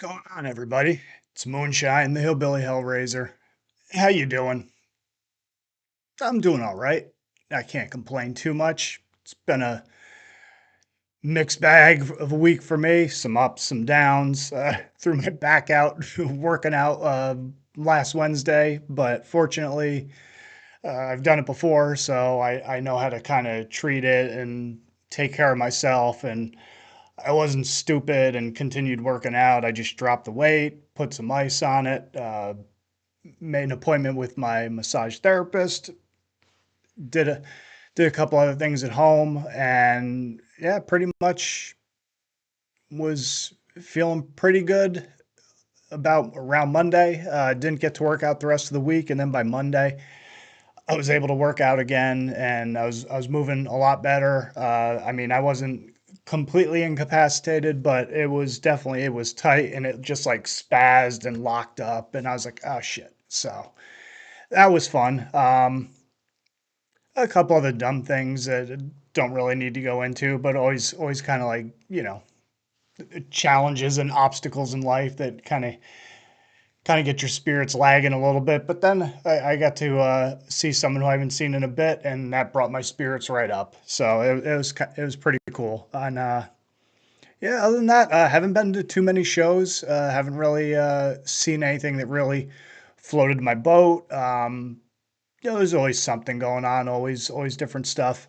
Going on, everybody? It's Moonshine, the Hillbilly Hellraiser. How you doing? I'm doing all right. I can't complain too much. It's been a mixed bag of a week for me. Some ups, some downs. Threw my back out working out last Wednesday, but fortunately, I've done it before, so I know how to kind of treat it and take care of myself. And I wasn't stupid and continued working out. I just dropped the weight, put some ice on it, made an appointment with my massage therapist, did a did a couple other things at home, and yeah, pretty much was feeling pretty good about around Monday. Didn't get to work out the rest of the week, and then by Monday, I was able to work out again, and I was moving a lot better. I mean, I wasn't completely incapacitated, but it was tight, and it just like spazzed and locked up, and I was like, oh shit. So that was fun. A couple other dumb things that don't really need to go into, but always kind of like challenges and obstacles in life that kind of get your spirits lagging a little bit. But then I got to see someone who I haven't seen in a bit, and that brought my spirits right up. So it was pretty cool. And yeah, other than that, haven't been to too many shows. Haven't really seen anything that really floated my boat. There's always something going on. Always different stuff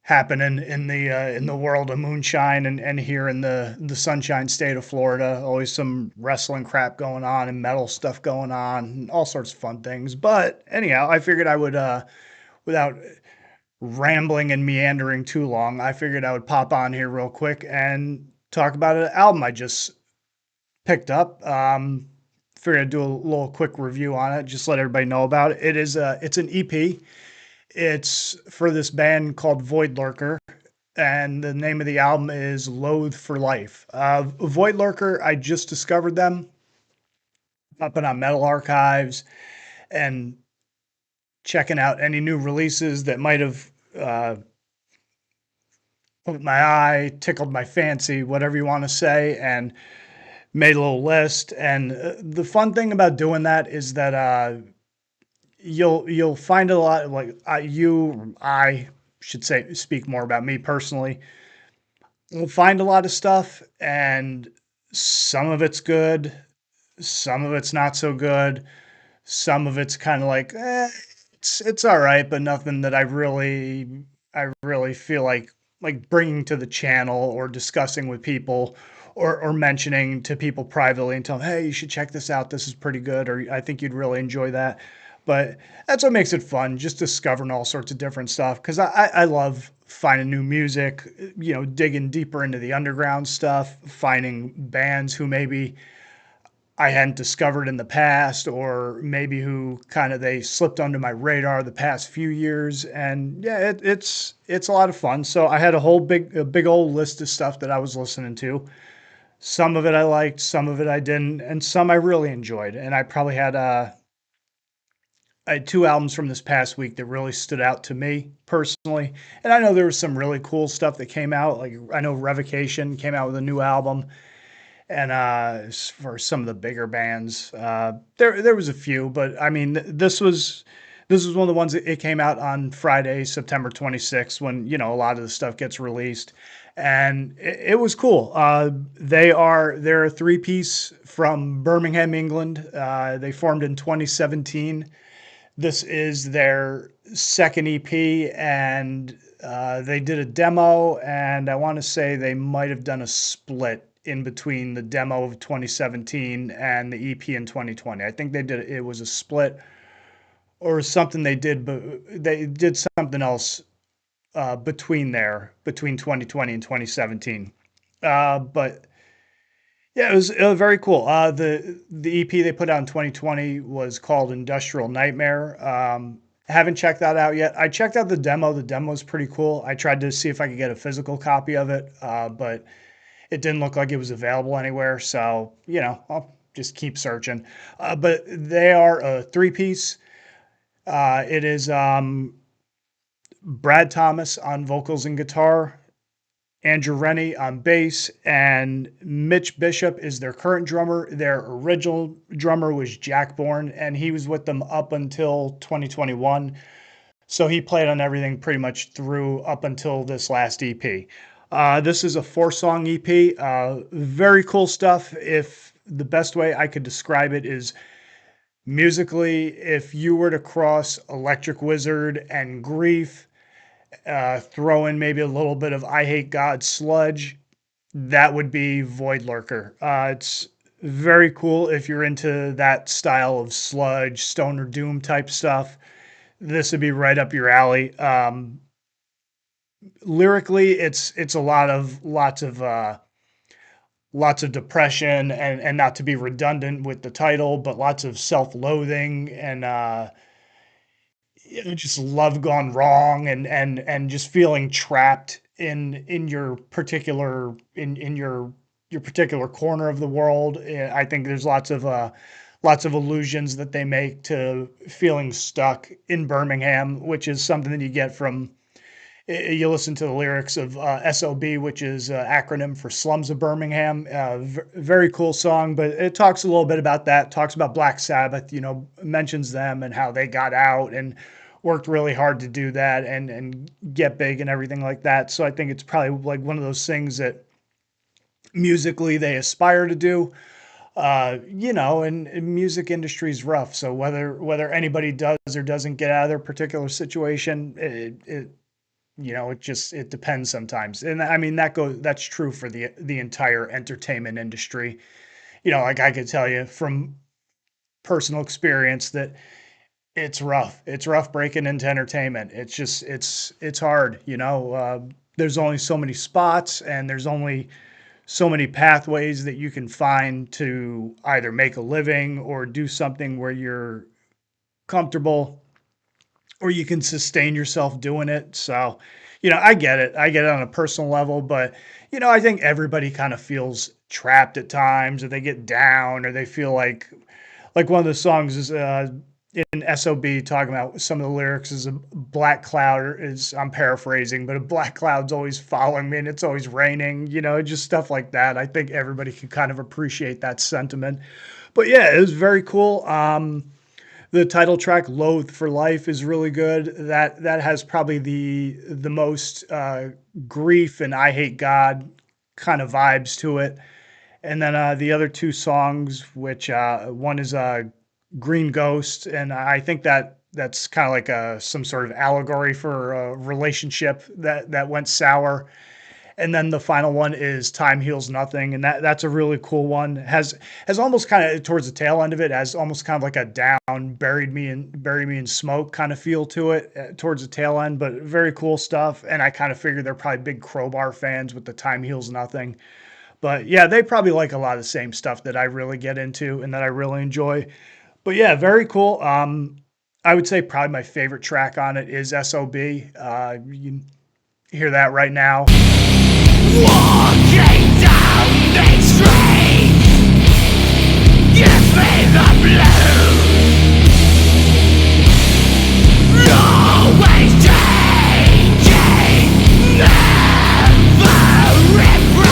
happening in the world of moonshine and here in the sunshine state of Florida. Always some wrestling crap going on and metal stuff going on, and all sorts of fun things. But anyhow, I figured I would without rambling and meandering too long, I figured I would pop on here real quick and talk about an album I just picked up. Figured I'd do a little quick review on it, just let everybody know about it. It's an EP. It's for this band called Voidlurker, and the name of the album is Loathe for Life. Voidlurker, I just discovered them up on Metal Archives and checking out any new releases that might have caught my eye, tickled my fancy, whatever you want to say, and made a little list. And the fun thing about doing that is that you'll find a lot like I should say speak more about me personally. You'll find a lot of stuff, and some of it's good, some of it's not so good, some of it's kind of like it's all right, but nothing that I really feel like bringing to the channel or discussing with people or mentioning to people privately and tell them, hey, you should check this out. This is pretty good, or I think you'd really enjoy that. But that's what makes it fun, just discovering all sorts of different stuff. Because I love finding new music, digging deeper into the underground stuff, finding bands who maybe I hadn't discovered in the past, or maybe who kind of they slipped under my radar the past few years. And yeah, it's a lot of fun. So I had a big old list of stuff that I was listening to. Some of it I liked, some of it I didn't, and some I really enjoyed. And I had two albums from this past week that really stood out to me personally. And I know there was some really cool stuff that came out. Like I know Revocation came out with a new album, and for some of the bigger bands, there was a few, but I mean this was one of the ones that it came out on Friday, September 26th, when a lot of the stuff gets released, and it was cool. They're a three piece from Birmingham, England. They formed in 2017. This is their second EP, and they did a demo, and I want to say they might have done a split in between the demo of 2017 and the EP in 2020. I think it was a split or something they did, but they did something else between 2020 and 2017. But yeah, it was very cool. The EP they put out in 2020 was called Industrial Nightmare. Haven't checked that out yet. I checked out the demo. The demo is pretty cool. I tried to see if I could get a physical copy of it, but it didn't look like it was available anywhere. So I'll just keep searching. But they are a three piece. It is Brad Thomas on vocals and guitar, Andrew Rennie on bass, and Mitch Bishop is their current drummer. Their original drummer was Jack Bourne, and he was with them up until 2021. So he played on everything pretty much through up until this last EP. This is a 4-song EP. Very cool stuff. If the best way I could describe it is musically, if you were to cross Electric Wizard and Grief, throw in maybe a little bit of I Hate God sludge, that would be Voidlurker. It's very cool if you're into that style of sludge, stoner doom type stuff. This would be right up your alley. Lyrically, it's a lots of depression, and not to be redundant with the title, but lots of self-loathing and just love gone wrong, and just feeling trapped in your particular in your particular corner of the world. I think there's lots of allusions that they make to feeling stuck in Birmingham, which is something that you get from you listen to the lyrics of SOB, which is acronym for Slums of Birmingham. Very cool song, but it talks a little bit about that, talks about Black Sabbath, mentions them and how they got out and worked really hard to do that and get big and everything like that. So I think it's probably like one of those things that musically they aspire to do. And music industry is rough. So whether anybody does or doesn't get out of their particular situation, it depends sometimes. And I mean, that's true for the entire entertainment industry. Like I could tell you from personal experience that it's rough. It's rough breaking into entertainment. It's hard, there's only so many spots, and there's only so many pathways that you can find to either make a living or do something where you're comfortable or you can sustain yourself doing it. So, I get it. I get it on a personal level, but, I think everybody kind of feels trapped at times, or they get down, or they feel like one of the songs is in SOB talking about some of the lyrics is a black cloud I'm paraphrasing, but a black cloud's always following me and it's always raining, just stuff like that. I think everybody can kind of appreciate that sentiment. But yeah, it was very cool. The title track, Loathe for Life, is really good. That has probably the most grief and I Hate God kind of vibes to it. And then the other two songs, which one is Green Ghost, and I think that's kind of like some sort of allegory for a relationship that went sour. And then the final one is Time Heals Nothing, and that's a really cool one. Has almost kind of towards the tail end of it, has almost kind of like a down, bury me in smoke kind of feel to it towards the tail end, but very cool stuff. And I kind of figured they're probably big Crowbar fans with the Time Heals Nothing. But yeah, they probably like a lot of the same stuff that I really get into and that I really enjoy. But yeah, very cool. I would say probably my favorite track on it is SOB. You can hear that right now. Walking down the street, give me the blues. Always changing, never improve.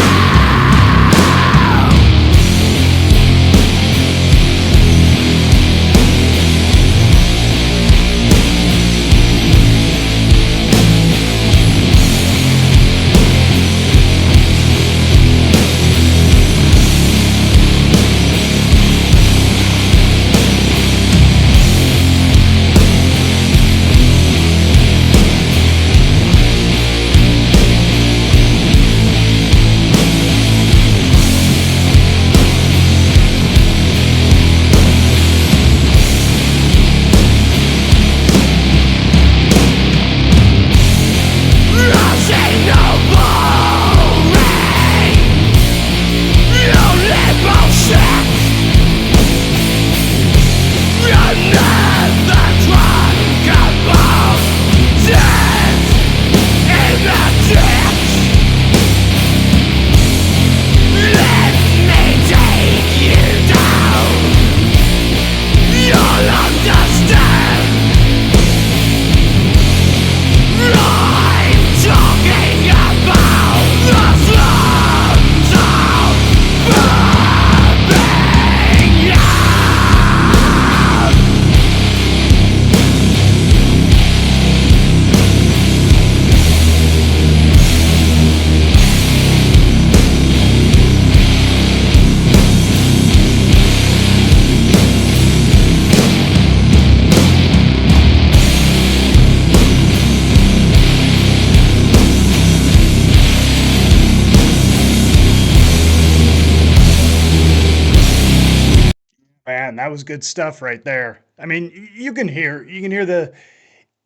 man, that was good stuff right there. I mean, you can hear the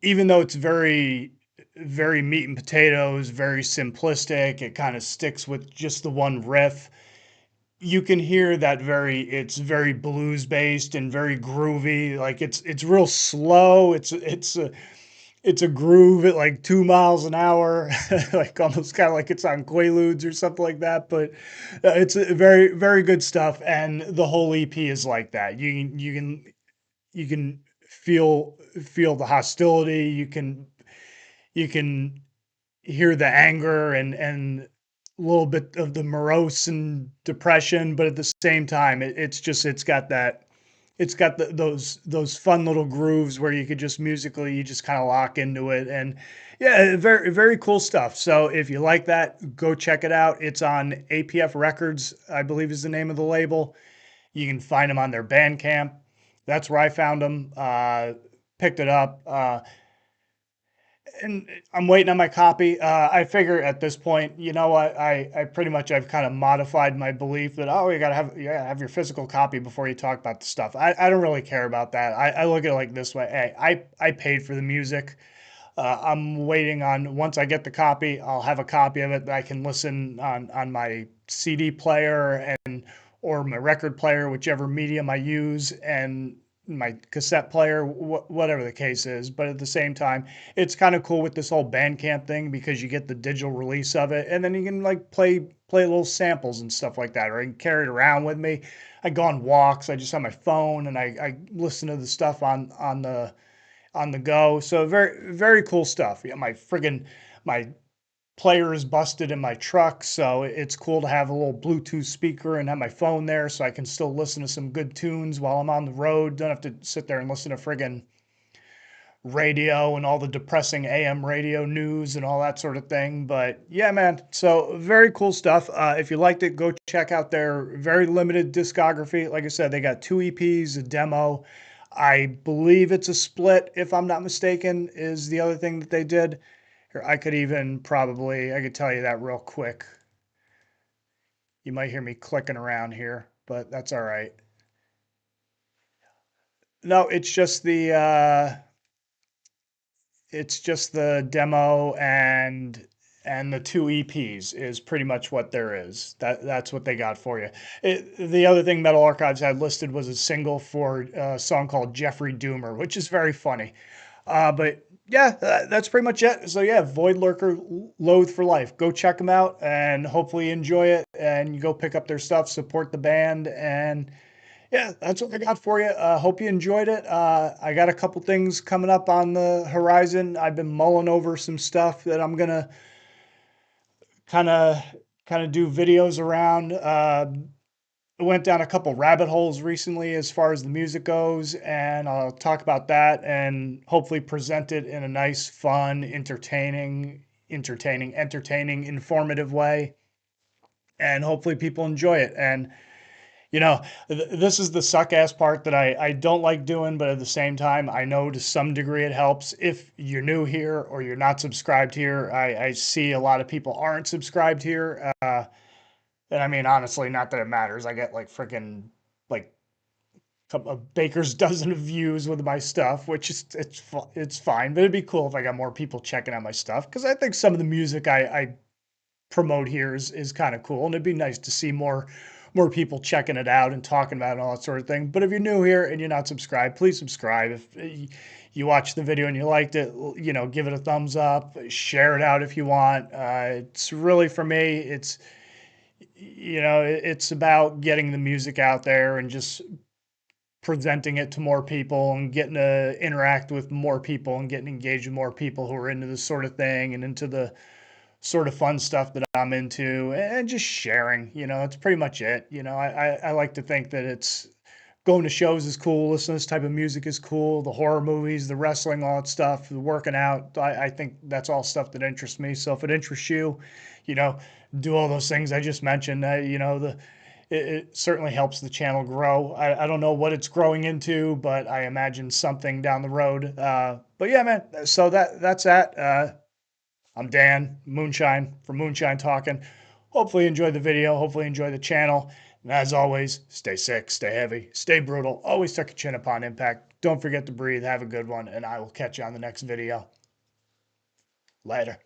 even though it's very meat and potatoes, very simplistic, it kind of sticks with just the one riff. You can hear that it's very blues based and very groovy. Like it's real slow. It's a groove at like 2 miles an hour, like almost kind of like it's on Quaaludes or something like that. But it's very good stuff, and the whole EP is like that. You can feel the hostility. You can hear the anger and a little bit of the morose and depression, but at the same time, it's got those fun little grooves where you could just musically you just kind of lock into it. And yeah, very cool stuff. So if you like that, go check it out. It's on APF Records, I believe is the name of the label. You can find them on their Bandcamp. That's where I found them. Picked it up. And I'm waiting on my copy. I figure at this point, you know what, I pretty much I've kind of modified my belief that you gotta have your physical copy before you talk about the stuff. I don't really care about that. I look at it like this way. Hey, I paid for the music. I'm waiting on once I get the copy, I'll have a copy of it that I can listen on my CD player and or my record player, whichever medium I use, and my cassette player, whatever the case is. But at the same time, it's kind of cool with this whole Bandcamp thing because you get the digital release of it, and then you can like play little samples and stuff like that, or I can carry it around with me. I go on walks. I just have my phone and I listen to the stuff on the go. So very cool stuff. Yeah, my player is busted in my truck, so it's cool to have a little Bluetooth speaker and have my phone there so I can still listen to some good tunes while I'm on the road. Don't have to sit there and listen to friggin' radio and all the depressing AM radio news and all that sort of thing. But yeah, man, so very cool stuff. If you liked it, go check out their very limited discography. Like I said, they got two EPs, a demo. I believe it's a split, if I'm not mistaken, is the other thing that they did. Here, I could tell you that real quick. You might hear me clicking around here, but that's all right. No, it's just the demo and the two EPs is pretty much what there is. That's what they got for you. The other thing Metal Archives had listed was a single for a song called Jeffrey Doomer, which is very funny. But yeah, that's pretty much it. So yeah, Voidlurker, Loathe for life. Go check them out and hopefully enjoy it. And you go pick up their stuff, support the band, and yeah, that's what I got for you. Hope you enjoyed it. I got a couple things coming up on the horizon. I've been mulling over some stuff that I'm gonna kind of kind of do videos around. Went down a couple rabbit holes recently as far as the music goes, and I'll talk about that and hopefully present it in a nice, fun, informative way, and hopefully people enjoy it. And you know, this is the suck ass part that I don't like doing, but at the same time, I know to some degree it helps. If you're new here or you're not subscribed here, I see a lot of people aren't subscribed here. And I mean, honestly, not that it matters. I get like freaking like a baker's dozen of views with my stuff, which is it's fine. But it'd be cool if I got more people checking out my stuff because I think some of the music I promote here is kind of cool, and it'd be nice to see more people checking it out and talking about it and all that sort of thing. But if you're new here and you're not subscribed, please subscribe. If you watched the video and you liked it, you know, give it a thumbs up, share it out if you want. It's really for me, it's about getting the music out there and just presenting it to more people and getting to interact with more people and getting engaged with more people who are into this sort of thing and into the sort of fun stuff that I'm into and just sharing, it's pretty much it. I like to think that it's going to shows is cool, listening to this type of music is cool, the horror movies, the wrestling, all that stuff, the working out. I think that's all stuff that interests me. So if it interests you, you know, do all those things I just mentioned. It certainly helps the channel grow. I don't know what it's growing into, but I imagine something down the road. But yeah, man. So that's that. I'm Dan Moonshine from Moonshine Talking. Hopefully enjoy the video. Hopefully enjoy the channel. And as always, stay sick, stay heavy, stay brutal, always tuck your chin upon impact. Don't forget to breathe, have a good one, and I will catch you on the next video. Later.